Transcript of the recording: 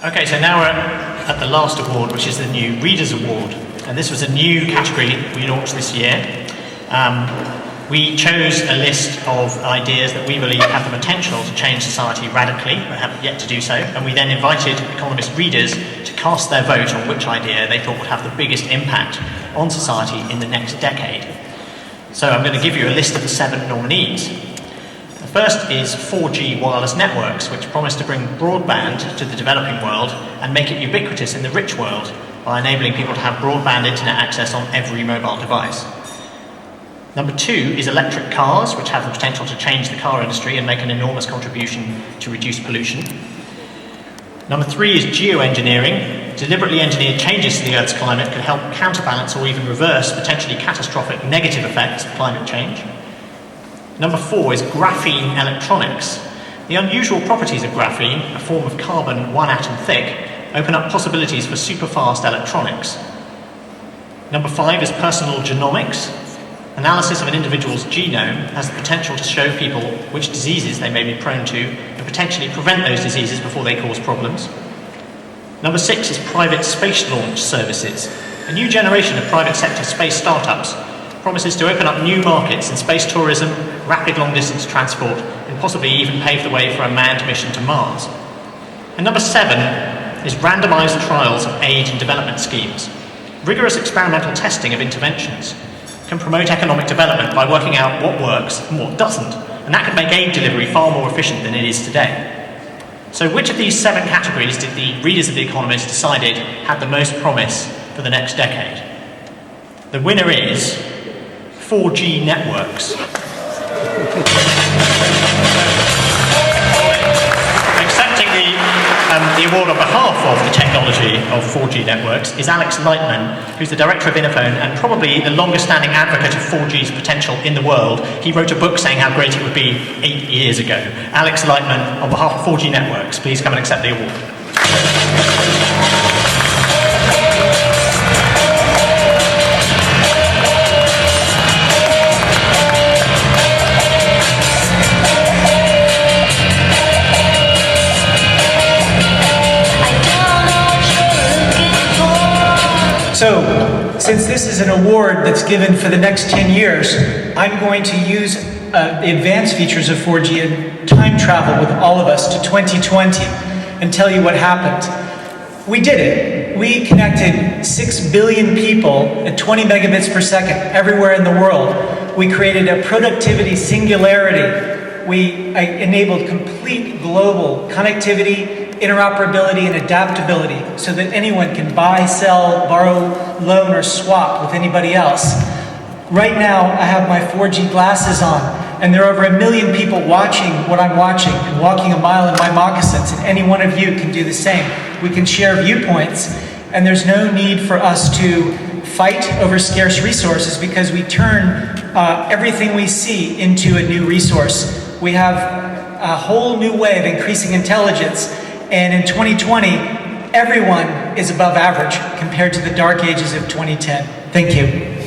Okay, so now we're at the last award, which is the new Readers Award. And this was a new category we launched this year. We chose a list of ideas that we believe have the potential to change society radically, but haven't yet to do so. And we then invited Economist readers to cast their vote on which idea they thought would have the biggest impact on society in the next decade. So I'm going to give you a list of the 7 nominees. The first is 4G wireless networks, which promise to bring broadband to the developing world and make it ubiquitous in the rich world by enabling people to have broadband internet access on every mobile device. Number 2 is electric cars, which have the potential to change the car industry and make an enormous contribution to reduce pollution. Number 3 is geoengineering. Deliberately engineered changes to the Earth's climate could help counterbalance or even reverse potentially catastrophic negative effects of climate change. Number 4 is graphene electronics. The unusual properties of graphene, a form of carbon 1 atom thick, open up possibilities for super-fast electronics. Number 5 is personal genomics. Analysis of an individual's genome has the potential to show people which diseases they may be prone to and potentially prevent those diseases before they cause problems. Number 6 is private space launch services. A new generation of private sector space startups promises to open up new markets in space tourism, rapid long-distance transport, and possibly even pave the way for a manned mission to Mars. And number 7 is randomized trials of aid and development schemes. Rigorous experimental testing of interventions can promote economic development by working out what works and what doesn't, and that could make aid delivery far more efficient than it is today. So which of these 7 categories did the readers of The Economist decided had the most promise for the next decade? The winner is 4G networks. Accepting the award on behalf of the technology of 4G networks is Alex Lightman, who's the director of Innophone and probably the longest-standing advocate of 4G's potential in the world. He wrote a book saying how great it would be 8 years ago. Alex Lightman, on behalf of 4G networks, please come and accept the award. So, since this is an award that's given for the next 10 years, I'm going to use the advanced features of 4G and time travel with all of us to 2020 and tell you what happened. We did it. We connected 6 billion people at 20 megabits per second everywhere in the world. We created a productivity singularity. We enabled complete global connectivity, interoperability, and adaptability so that anyone can buy, sell, borrow, loan, or swap with anybody else. Right now, I have my 4G glasses on, and there are over 1 million people watching what I'm watching and walking a mile in my moccasins, and any one of you can do the same. We can share viewpoints, and there's no need for us to fight over scarce resources because we turn everything we see into a new resource. We have a whole new way of increasing intelligence. And in 2020, everyone is above average compared to the dark ages of 2010. Thank you.